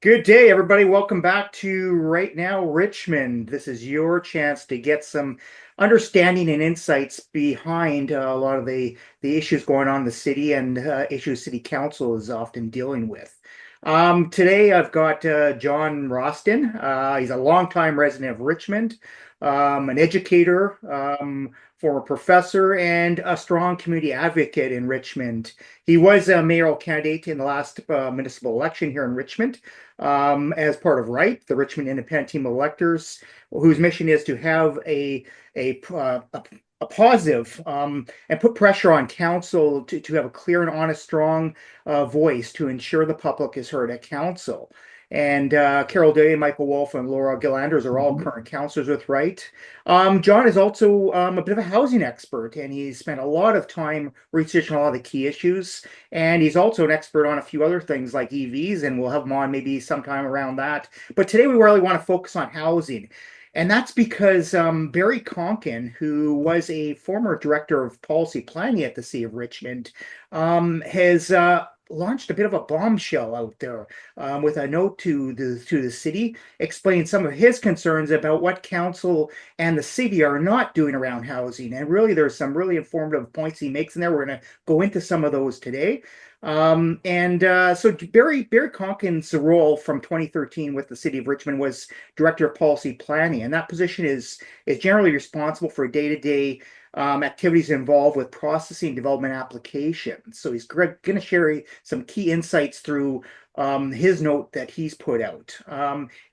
Good day, everybody. Welcome back to Right Now Richmond. This is your chance to get some understanding and insights behind a lot of the issues going on in the city and issues City Council is often dealing with. Today, I've got John Roston. He's a longtime resident of Richmond, an educator, former professor, and a strong community advocate in Richmond. He was a mayoral candidate in the last municipal election here in Richmond as part of RITE, the Richmond Independent Team of Electors, whose mission is to have a positive and put pressure on council to have a clear and honest, strong voice to ensure the public is heard at council. And Carol Day, Michael Wolf, and Laura Gillanders are all current councillors with RITE. John is also a bit of a housing expert, and he's spent a lot of time researching a lot of the key issues. And he's also an expert on a few other things like EVs, and we'll have him on maybe sometime around that. But today we really want to focus on housing. And that's because Barry Conkin, who was a former director of policy planning at the City of Richmond, has launched a bit of a bombshell out there with a note to the city explaining some of his concerns about what council and the city are not doing around housing. And really, there's some really informative points he makes in there. We're going to go into some of those today. So Barry Conkin's role from 2013 with the City of Richmond was Director of Policy Planning, and that position is generally responsible for day-to-day activities involved with processing development applications. So he's going to share some key insights through his note that he's put out.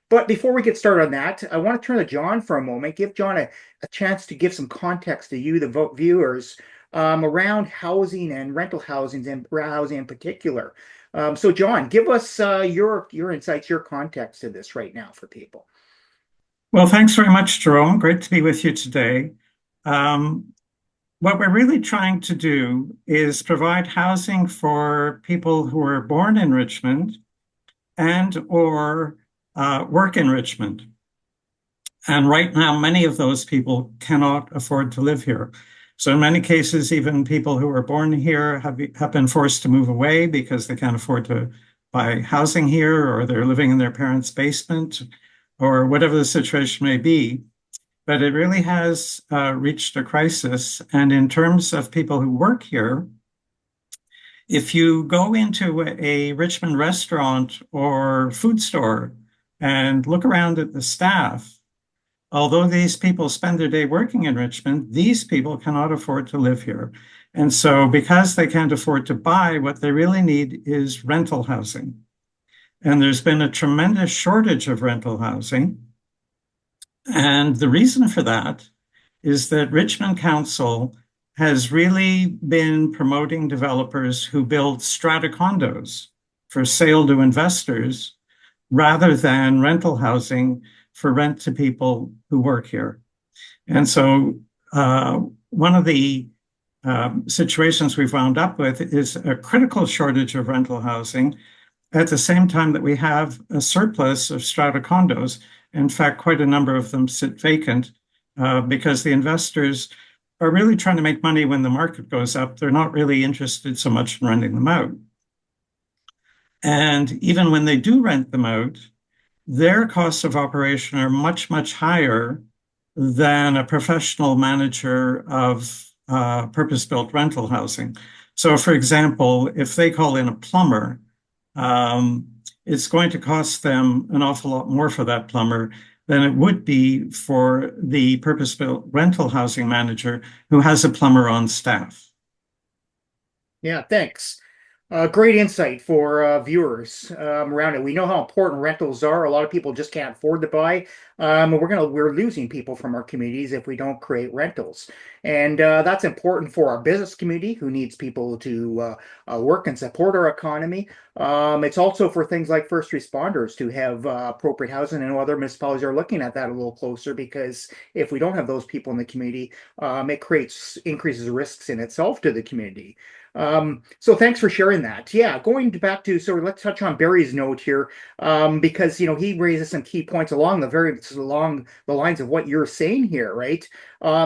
But before we get started on that, I want to turn to John for a moment, give John a chance to give some context to you, the viewers, around housing and rental housing and housing in particular. So John, give us your insights, your context to this right now for people. Well, thanks very much, Jerome. Great to be with you today. What we're really trying to do is provide housing for people who are born in Richmond and or work in Richmond. And right now, many of those people cannot afford to live here. So in many cases, even people who were born here have been forced to move away because they can't afford to buy housing here, or they're living in their parents' basement, or whatever the situation may be. But it really has reached a crisis. And in terms of people who work here, if you go into a Richmond restaurant or food store and look around at the staff, although these people spend their day working in Richmond, these people cannot afford to live here. And so because they can't afford to buy, what they really need is rental housing. And there's been a tremendous shortage of rental housing. And the reason for that is that Richmond Council has really been promoting developers who build strata condos for sale to investors rather than rental housing for rent to people who work here. And so one of the situations we've wound up with is a critical shortage of rental housing at the same time that we have a surplus of strata condos. In fact, quite a number of them sit vacant because the investors are really trying to make money when the market goes up. They're not really interested so much in renting them out. And even when they do rent them out, their costs of operation are much, much higher than a professional manager of purpose-built rental housing. So, for example, if they call in a plumber, it's going to cost them an awful lot more for that plumber than it would be for the purpose-built rental housing manager who has a plumber on staff. Yeah, thanks. Great insight for viewers around it. We know how important rentals are. A lot of people just can't afford to buy. We're losing people from our communities if we don't create rentals. And that's important for our business community who needs people to work and support our economy. It's also for things like first responders to have appropriate housing, and other municipalities are looking at that a little closer, because if we don't have those people in the community, it increases risks in itself to the community. So thanks for sharing that. Yeah, going back to, so let's touch on Barry's note here, because, he raises some key points along the very is along the lines of what you're saying here, right?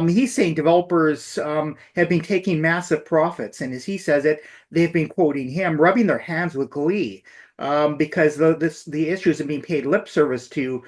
He's saying developers have been taking massive profits, and as he says it, they've been quoting him, rubbing their hands with glee. Because the issues have been paid lip service to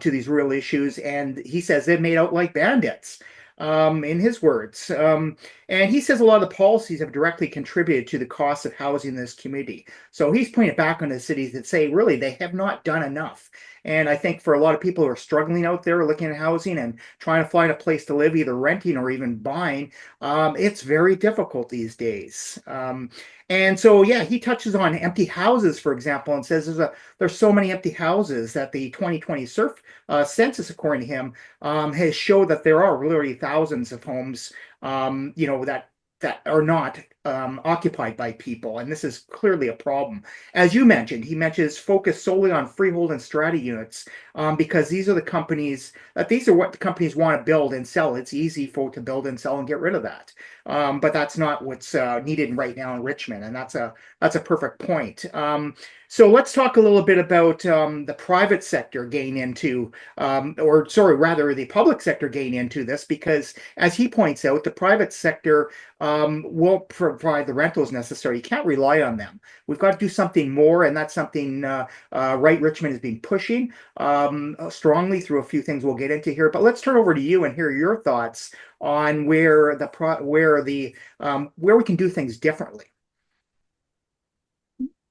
these real issues, and he says they've made out like bandits, in his words. And he says a lot of the policies have directly contributed to the cost of housing in this community. So he's pointing it back on the cities that say, really, they have not done enough. And I think for a lot of people who are struggling out there looking at housing and trying to find a place to live, either renting or even buying, it's very difficult these days. And so, yeah, he touches on empty houses, for example, and says there's so many empty houses that the 2020 census, according to him, has showed that there are literally thousands of homes, that are not occupied by people, and this is clearly a problem. As you mentioned, he mentions focus solely on freehold and strata units, because these are what the companies want to build and sell. It's easy to build and sell and get rid of that, but that's not what's needed right now in Richmond, and that's a perfect point. So let's talk a little bit about the private sector getting into, or sorry, rather the public sector getting into this, because as he points out, the private sector won't provide the rentals necessary. You can't rely on them. We've got to do something more, and that's something RITE Richmond has been pushing strongly through a few things we'll get into here. But let's turn over to you and hear your thoughts on where we can do things differently.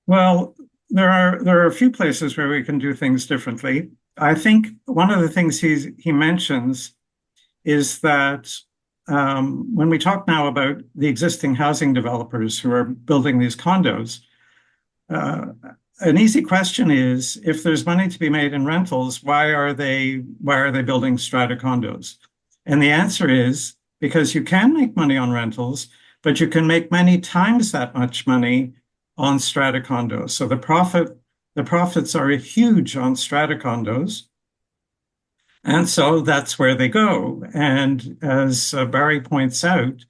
Well, there are a few places where we can do things differently. I think one of the things he mentions is that when we talk now about the existing housing developers who are building these condos, an easy question is, if there's money to be made in rentals, why are they building strata condos? And the answer is because you can make money on rentals, but you can make many times that much money on strata condos. So the profits are huge on strata condos. And so that's where they go. And as Barry points out,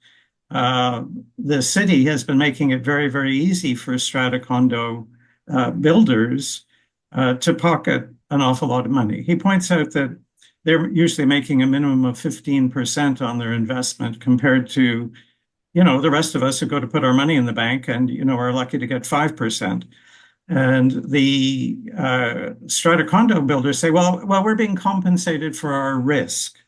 the city has been making it very, very easy for strata condo builders to pocket an awful lot of money. He points out that they're usually making a minimum of 15% on their investment compared to, the rest of us who go to put our money in the bank and, are lucky to get 5%. And the strata condo builders say, well, we're being compensated for our risk.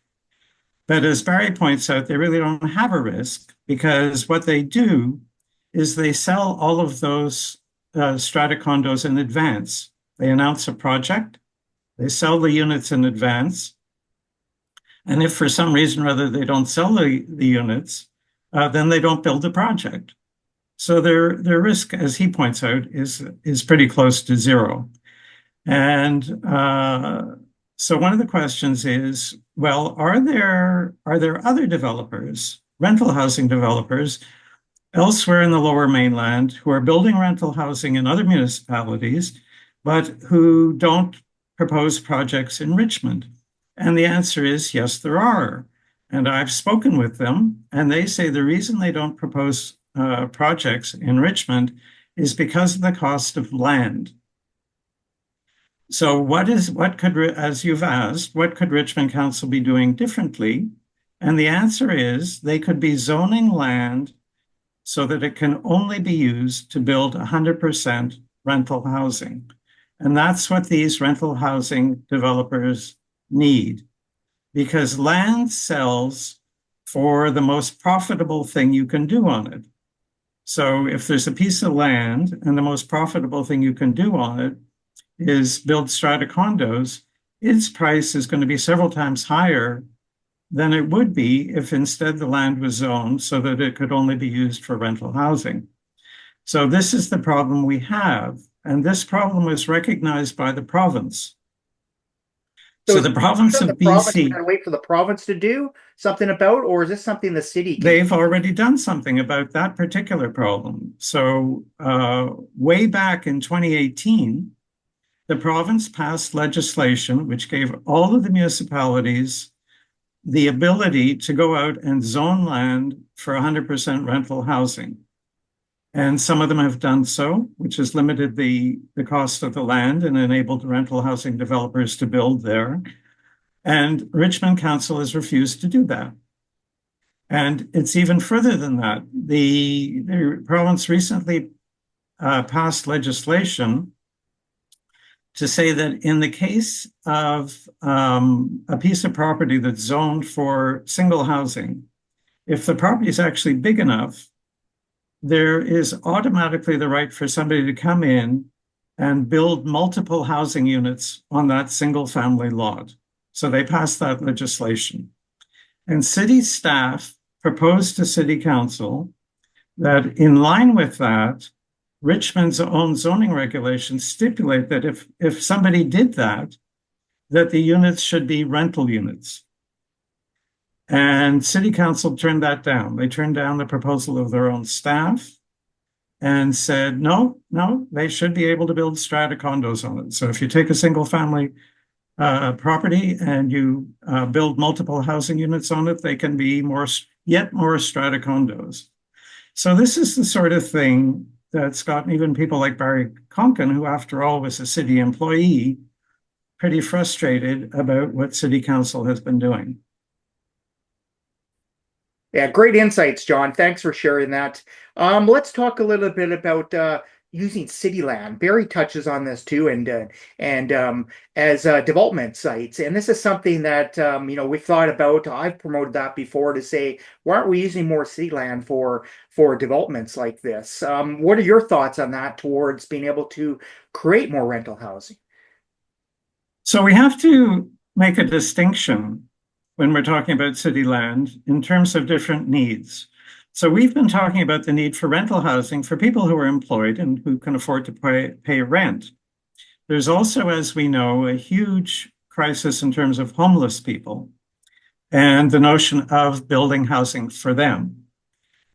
But as Barry points out, they really don't have a risk, because what they do is they sell all of those strata condos in advance. They announce a project, they sell the units in advance. And if for some reason or other they don't sell the units, then they don't build the project. So their risk, as he points out, is pretty close to zero. And so one of the questions is, well, are there other developers, rental housing developers, elsewhere in the Lower Mainland who are building rental housing in other municipalities, but who don't propose projects in Richmond? And the answer is yes, there are. And I've spoken with them, and they say the reason they don't propose projects in Richmond is because of the cost of land. So as you've asked, what could Richmond Council be doing differently? And the answer is they could be zoning land so that it can only be used to build 100% rental housing. And that's what these rental housing developers need, because land sells for the most profitable thing you can do on it. So if there's a piece of land and the most profitable thing you can do on it is build strata condos, its price is going to be several times higher than it would be if instead the land was zoned so that it could only be used for rental housing. So this is the problem we have. And this problem was recognized by the province. So the province of BC. Going to wait for the province to do something about, or is this something the city can? They've already done something about that particular problem. So way back in 2018, the province passed legislation which gave all of the municipalities the ability to go out and zone land for 100% rental housing. And some of them have done so, which has limited the cost of the land and enabled rental housing developers to build there. And Richmond Council has refused to do that. And it's even further than that. The province recently passed legislation to say that in the case of a piece of property that's zoned for single housing, if the property is actually big enough, there is automatically the right for somebody to come in and build multiple housing units on that single family lot. So they passed that legislation. And city staff proposed to city council that in line with that, Richmond's own zoning regulations stipulate that if somebody did that, that the units should be rental units. And city council turned that down. They turned down the proposal of their own staff and said, no, they should be able to build strata condos on it. So if you take a single family property and you build multiple housing units on it, they can be yet more strata condos. So this is the sort of thing that's gotten even people like Barry Conkin, who after all was a city employee, pretty frustrated about what city council has been doing. Yeah, great insights, John. Thanks for sharing that. Let's talk a little bit about using city land. Barry touches on this too, and as development sites. And this is something that we've thought about. I've promoted that before to say, why aren't we using more city land for developments like this? What are your thoughts on that towards being able to create more rental housing? So we have to make a distinction when we're talking about city land in terms of different needs. So we've been talking about the need for rental housing for people who are employed and who can afford to pay rent. There's also, as we know, a huge crisis in terms of homeless people and the notion of building housing for them.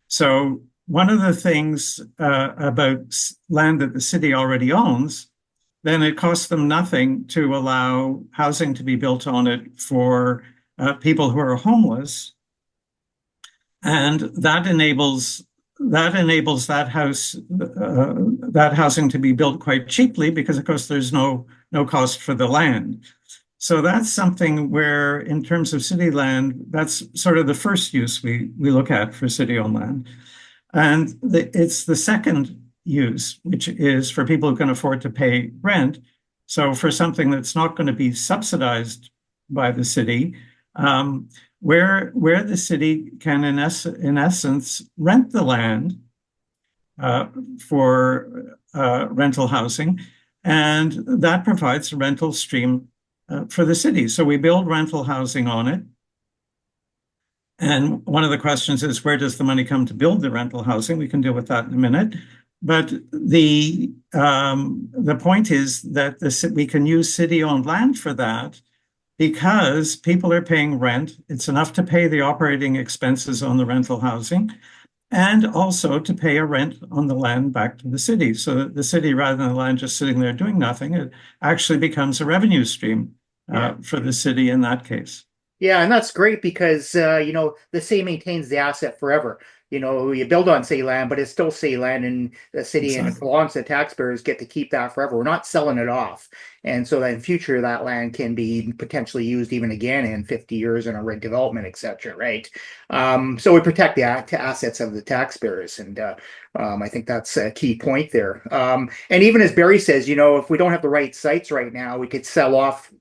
So one of the things about land that the city already owns, then it costs them nothing to allow housing to be built on it for people who are homeless, and that enables that housing to be built quite cheaply because, of course, there's no cost for the land. So that's something where, in terms of city land, that's sort of the first use we look at for city-owned land, and it's the second use, which is for people who can afford to pay rent. So for something that's not going to be subsidized by the city, where the city can, in essence, rent the land for rental housing, and that provides a rental stream for the city. So we build rental housing on it. And one of the questions is, where does the money come to build the rental housing? We can deal with that in a minute. But the point is that we can use city-owned land for that, because people are paying rent. It's enough to pay the operating expenses on the rental housing and also to pay a rent on the land back to the city. So that the city, rather than the land just sitting there doing nothing, it actually becomes a revenue stream for the city in that case. Yeah, and that's great because the city maintains the asset forever. You build on city land, but it's still city land, and the city and it Exactly. belongs to taxpayers get to keep that forever. We're not selling it off, and so that in future that land can be potentially used even again in 50 years in a redevelopment, etc. Right? So we protect the assets of the taxpayers, and I think that's a key point there. And even as Barry says, if we don't have the right sites right now, we could sell off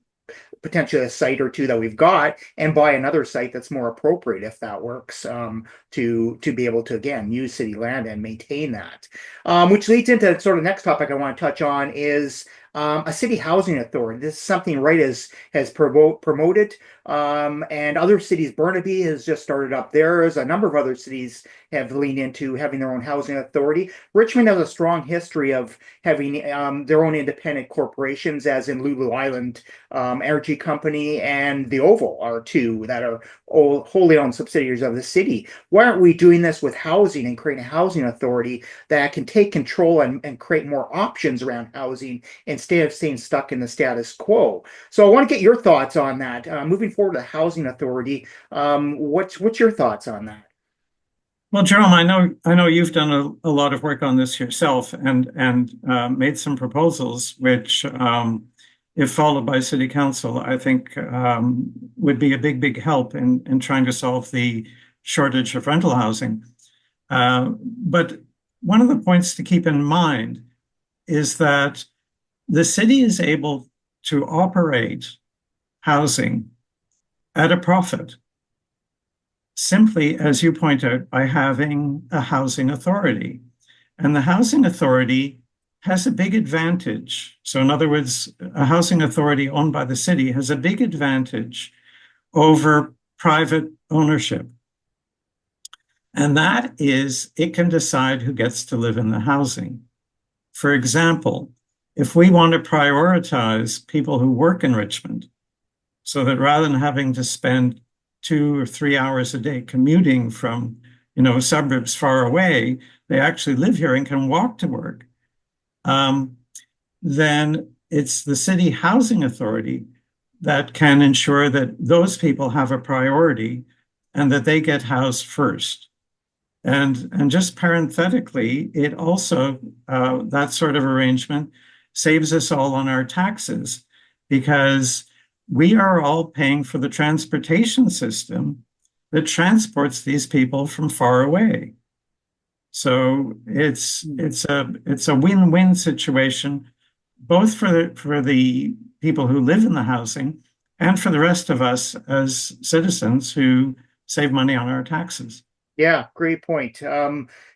potentially a site or two that we've got and buy another site that's more appropriate if that works, to be able to again use city land and maintain that, which leads into sort of the next topic I want to touch on is a city housing authority. This is something RITE has promoted, and other cities. Burnaby has just started up theirs. A number of other cities have leaned into having their own housing authority. Richmond has a strong history of having their own independent corporations, as in Lulu Island Energy Company and the Oval are two that are wholly owned subsidiaries of the city. Why aren't we doing this with housing and creating a housing authority that can take control and create more options around housing instead of staying stuck in the status quo? So I want to get your thoughts on that. Moving forward to the housing authority, what's your thoughts on that? Well, Jerome, I know you've done a lot of work on this yourself and made some proposals which if followed by City Council, I think would be a big help in trying to solve the shortage of rental housing. But one of the points to keep in mind is that the city is able to operate housing at a profit simply, as you point out, by having a housing authority. And the housing authority has a big advantage. So, in other words, a housing authority owned by the city has a big advantage over private ownership. And that is, it can decide who gets to live in the housing. For example, if we want to prioritize people who work in Richmond, so that rather than having to spend 2 or 3 hours a day commuting from, suburbs far away, they actually live here and can walk to work. Then it's the city housing authority that can ensure that those people have a priority and that they get housed first. And just parenthetically, it also, that sort of arrangement saves us all on our taxes because we are all paying for the transportation system that transports these people from far away. So it's a win-win situation, both for the people who live in the housing and for the rest of us as citizens who save money on our taxes. Yeah, great point.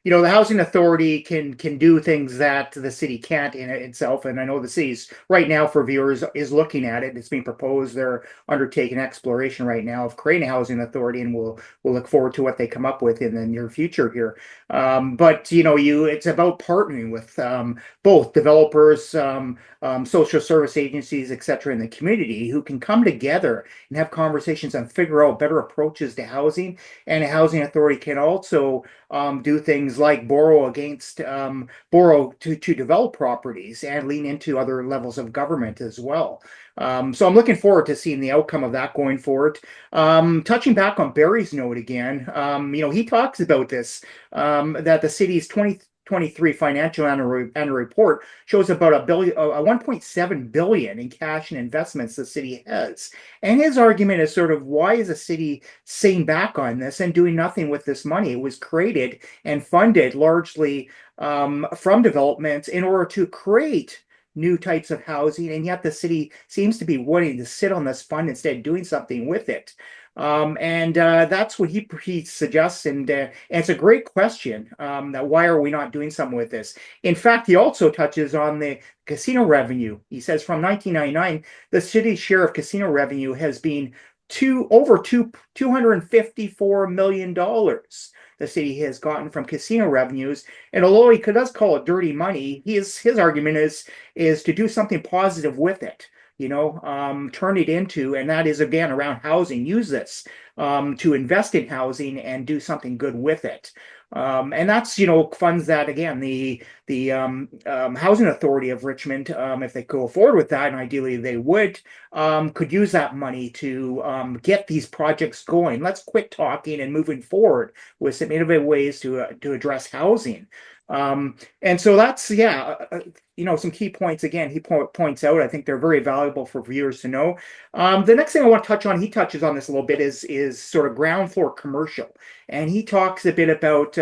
The housing authority can do things that the city can't in itself, and I know the city's right now for viewers is looking at it. It's being proposed. They're undertaking exploration right now of creating a housing authority, and we'll look forward to what they come up with in the near future here. But it's about partnering with both developers, social service agencies, etc., in the community who can come together and have conversations and figure out better approaches to housing. And a housing authority can also do things like borrow to develop properties and lean into other levels of government as well. So I'm looking forward to seeing the outcome of that going forward. Touching back on Barry's note again, he talks about this, that the city's 2023 financial annual report shows about a 1.7 billion in cash and investments the city has. And his argument is sort of, why is the city sitting back on this and doing nothing with this money? It was created and funded largely from developments in order to create new types of housing, and yet the city seems to be wanting to sit on this fund instead of doing something with it. And that's what he suggests, and it's a great question. That why are we not doing something with this? In fact, he also touches on the casino revenue. He says from 1999, the city's share of casino revenue has been over $254 million. The city has gotten from casino revenues, and although he does call it dirty money, his argument is to do something positive with it. Turn it into, and that is again around housing. Use this to invest in housing and do something good with it. And that's funds that again the housing authority of Richmond, if they go forward with that, and ideally they would, could use that money to get these projects going. Let's quit talking and moving forward with some innovative ways to address housing. And so that's some key points again he points out. I think they're very valuable for viewers to know. The next thing I want to touch on, he touches on this a little bit, is sort of ground floor commercial, and he talks a bit about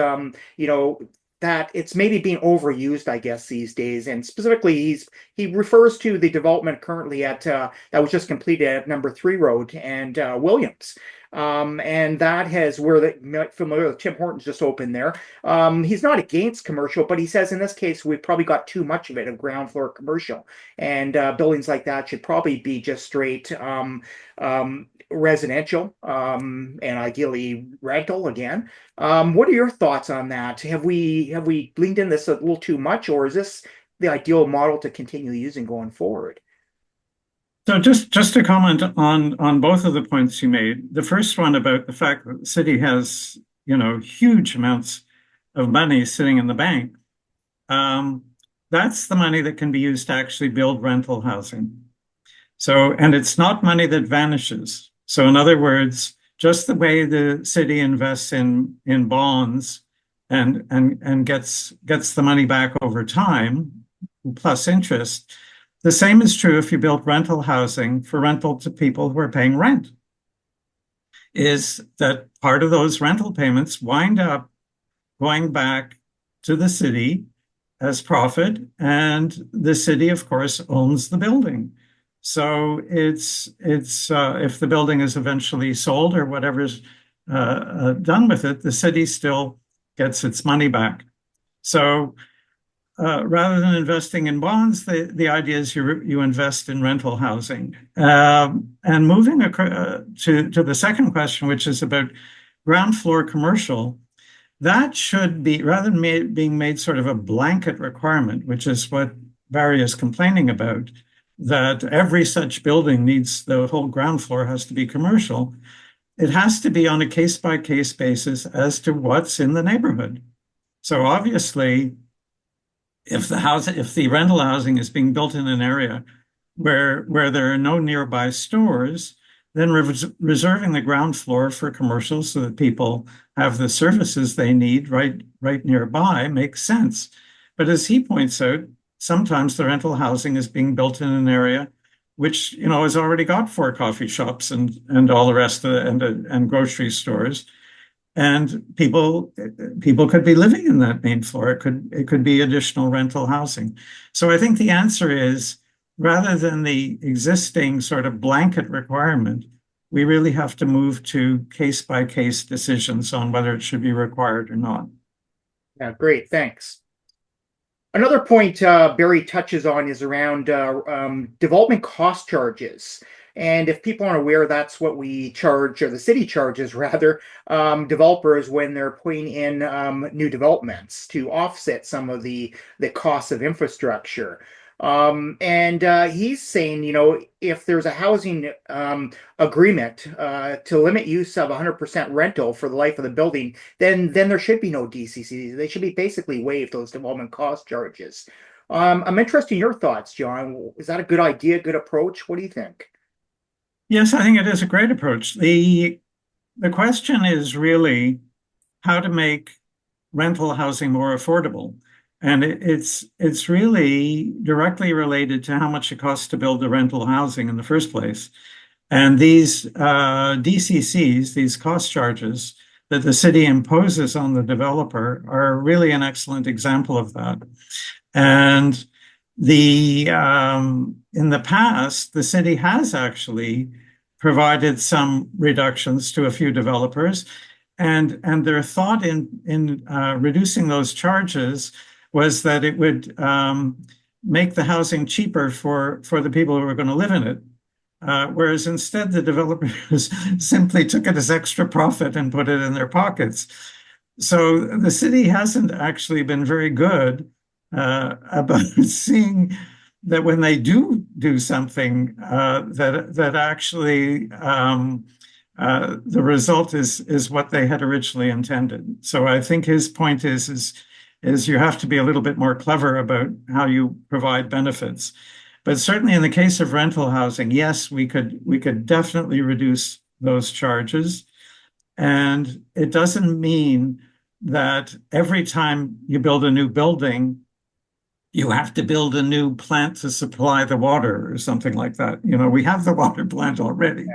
that it's maybe being overused, I guess, these days. And specifically, he refers to the development currently at that was just completed at Number 3 Road and Williams. And that has where the familiar with Tim Hortons just opened there. He's not against commercial, but he says in this case we've probably got too much of it, of ground floor commercial, and buildings like that should probably be just straight residential, and ideally rental again. What are your thoughts on that? Have we leaned in this a little too much, or is this the ideal model to continue using going forward? So just to comment on both of the points you made, the first one about the fact that the city has, huge amounts of money sitting in the bank. That's the money that can be used to actually build rental housing. So, and it's not money that vanishes. So in other words, just the way the city invests in bonds and gets the money back over time, plus interest, The same is true if you build rental housing for rental to people who are paying rent, is that part of those rental payments wind up going back to the city as profit, and the city, of course, owns the building. So it's if the building is eventually sold or whatever's done with it, the city still gets its money back. So rather than investing in bonds, the idea is you invest in rental housing. And moving to the second question, which is about ground floor commercial, that should be, rather than being made sort of a blanket requirement, which is what Barry is complaining about, that every such building needs, the whole ground floor has to be commercial. It has to be on a case-by-case basis as to what's in the neighborhood. So obviously, if the rental housing is being built in an area where there are no nearby stores, then reserving the ground floor for commercial so that people have the services they need right nearby makes sense. But as he points out, sometimes the rental housing is being built in an area which, you know, has already got 4 coffee shops and all the rest of and grocery stores. And people could be living in that main floor. It could be additional rental housing. So I think the answer is, rather than the existing sort of blanket requirement, we really have to move to case-by-case decisions on whether it should be required or not. Yeah, great, thanks. Another point Barry touches on is around development cost charges. And if people aren't aware, that's what we charge, or the city charges rather, developers when they're putting in new developments to offset some of the costs of infrastructure. And he's saying, you know, if there's a housing agreement to limit use of 100% rental for the life of the building, then there should be no DCCs. They should be basically waived, those development cost charges. I'm interested in your thoughts, John. Is that a good idea, good approach? What do you think? Yes, I think it is a great approach. The question is really how to make rental housing more affordable. And it's really directly related to how much it costs to build the rental housing in the first place. And these DCCs, these cost charges that the city imposes on the developer, are really an excellent example of that. And in the past, the city has actually provided some reductions to a few developers, and their thought in reducing those charges was that it would make the housing cheaper for the people who are going to live in it. Whereas instead, the developers simply took it as extra profit and put it in their pockets. So the city hasn't actually been very good about seeing that when they do something, that actually the result is what they had originally intended. So I think his point is you have to be a little bit more clever about how you provide benefits. But certainly in the case of rental housing, yes, we could definitely reduce those charges. And it doesn't mean that every time you build a new building, you have to build a new plant to supply the water or something like that. You know, we have the water plant already.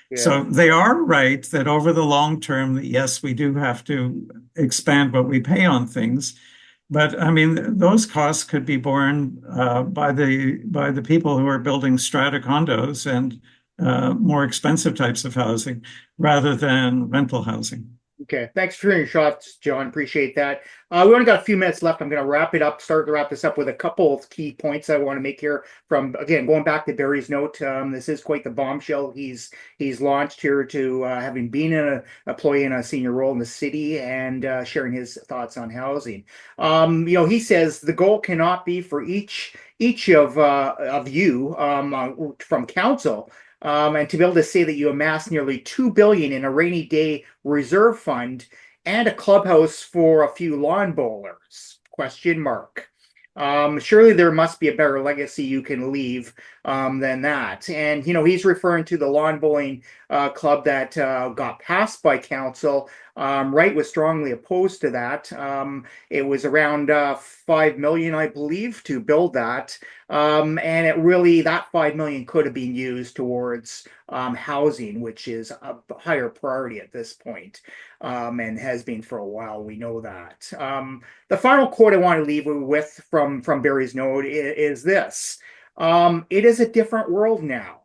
Yeah. So they are right that over the long term, yes, we do have to expand what we pay on things. But I mean, those costs could be borne by the people who are building strata condos and more expensive types of housing rather than rental housing. Okay, thanks for your shots, John. Appreciate that. We only got a few minutes left. I'm going to start to wrap this up with a couple of key points I want to make here. From, again, going back to Barry's note, this is quite the bombshell he's launched here, to having been an employee in a senior role in the city and sharing his thoughts on housing. You know, he says the goal cannot be for each of you from council. And to be able to say that you amassed nearly $2 billion in a rainy day reserve fund and a clubhouse for a few lawn bowlers? Question mark. Surely there must be a better legacy you can leave than that. And, you know, he's referring to the lawn bowling club that got passed by council. RITE was strongly opposed to that. It was around 5 million, I believe, to build that. And it really, that 5 million could have been used towards housing, which is a higher priority at this point, and has been for a while. We know that. The final quote I want to leave you with from Barry's note is this. It is a different world now.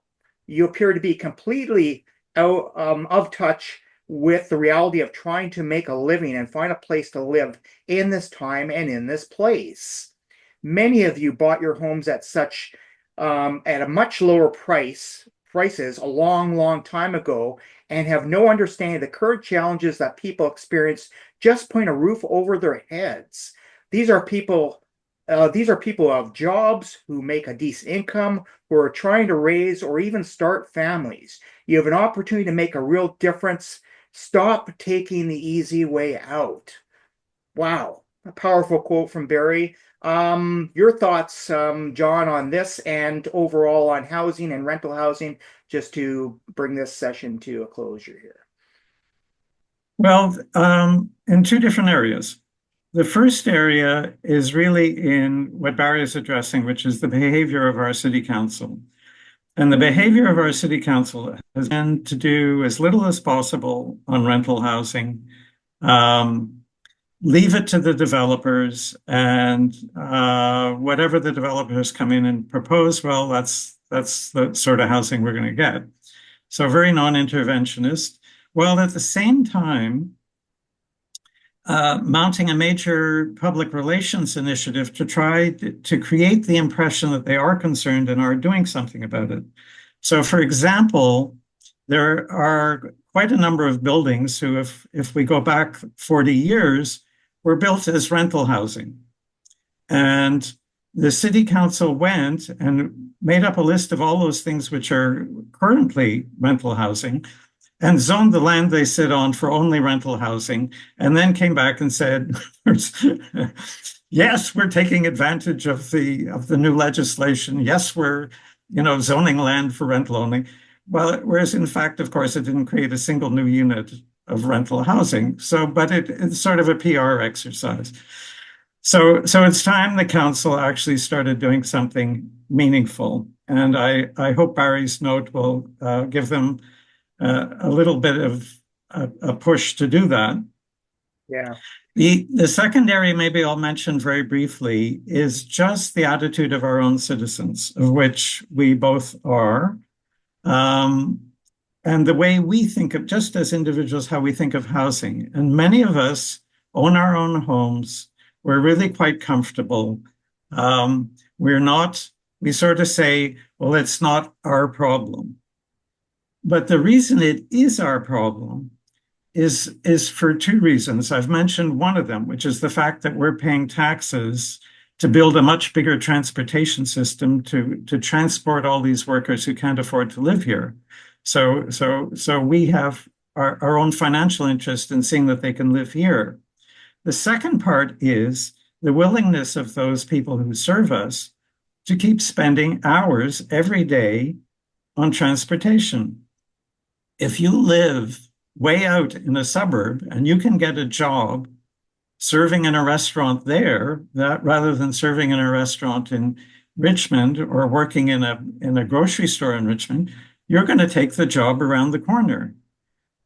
You appear to be completely out of touch with the reality of trying to make a living and find a place to live in this time and in this place. Many of you bought your homes at a much lower prices a long time ago, and have no understanding of the current challenges that people experience just putting a roof over their heads. These are people who have jobs, who make a decent income, who are trying to raise or even start families. You have an opportunity to make a real difference. Stop taking the easy way out. Wow, a powerful quote from Barry. Your thoughts, John, on this and overall on housing and rental housing, just to bring this session to a closure here. Well, in two different areas. The first area is really in what Barry is addressing, which is the behavior of our city council. And the behavior of our city council has been to do as little as possible on rental housing, leave it to the developers, and whatever the developers come in and propose, well, that's the sort of housing we're going to get. So very non-interventionist, while at the same time mounting a major public relations initiative to try to create the impression that they are concerned and are doing something about it. So, for example, there are quite a number of buildings who, if we go back 40 years, were built as rental housing. And the city council went and made up a list of all those things which are currently rental housing and zoned the land they sit on for only rental housing, and then came back and said, yes, we're taking advantage of the new legislation. Yes, we're, zoning land for rental only. Well, whereas in fact, of course, it didn't create a single new unit of rental housing. So, but it's sort of a PR exercise. So it's time the council actually started doing something meaningful. And I hope Barry's note will give them a little bit of a push to do that. Yeah. The second area, maybe I'll mention very briefly, is just the attitude of our own citizens, of which we both are. And the way we think of, just as individuals, how we think of housing. And many of us own our own homes. We're really quite comfortable. We sort of say, well, it's not our problem. But the reason it is our problem is for two reasons. I've mentioned one of them, which is the fact that we're paying taxes to build a much bigger transportation system to transport all these workers who can't afford to live here. So we have our own financial interest in seeing that they can live here. The second part is the willingness of those people who serve us to keep spending hours every day on transportation. If you live way out in a suburb and you can get a job serving in a restaurant there, that rather than serving in a restaurant in Richmond or working in a grocery store in Richmond, you're going to take the job around the corner.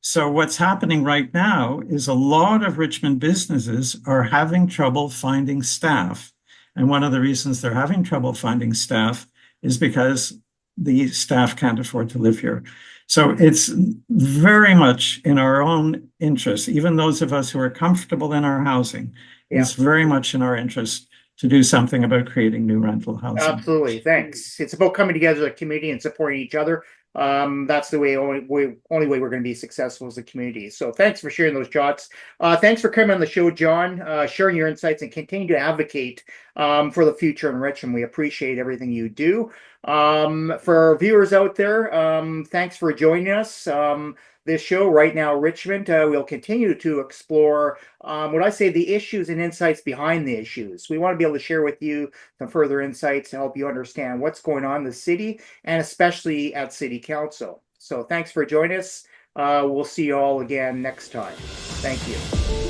So what's happening right now is a lot of Richmond businesses are having trouble finding staff. And one of the reasons they're having trouble finding staff is because the staff can't afford to live here. So it's very much in our own interest, even those of us who are comfortable in our housing, it's very much in our interest to do something about creating new rental housing. Absolutely. Thanks. It's about coming together as a community and supporting each other. That's the only way we're going to be successful as a community. So thanks for sharing those shots. Thanks for coming on the show, John, sharing your insights and continue to advocate for the future in Richmond. We appreciate everything you do. For our viewers out there, thanks for joining us. This show right now, Richmond, we'll continue to explore the issues and insights behind the issues. We want to be able to share with you some further insights to help you understand what's going on in the city and especially at City Council. So thanks for joining us. We'll see you all again next time. Thank you.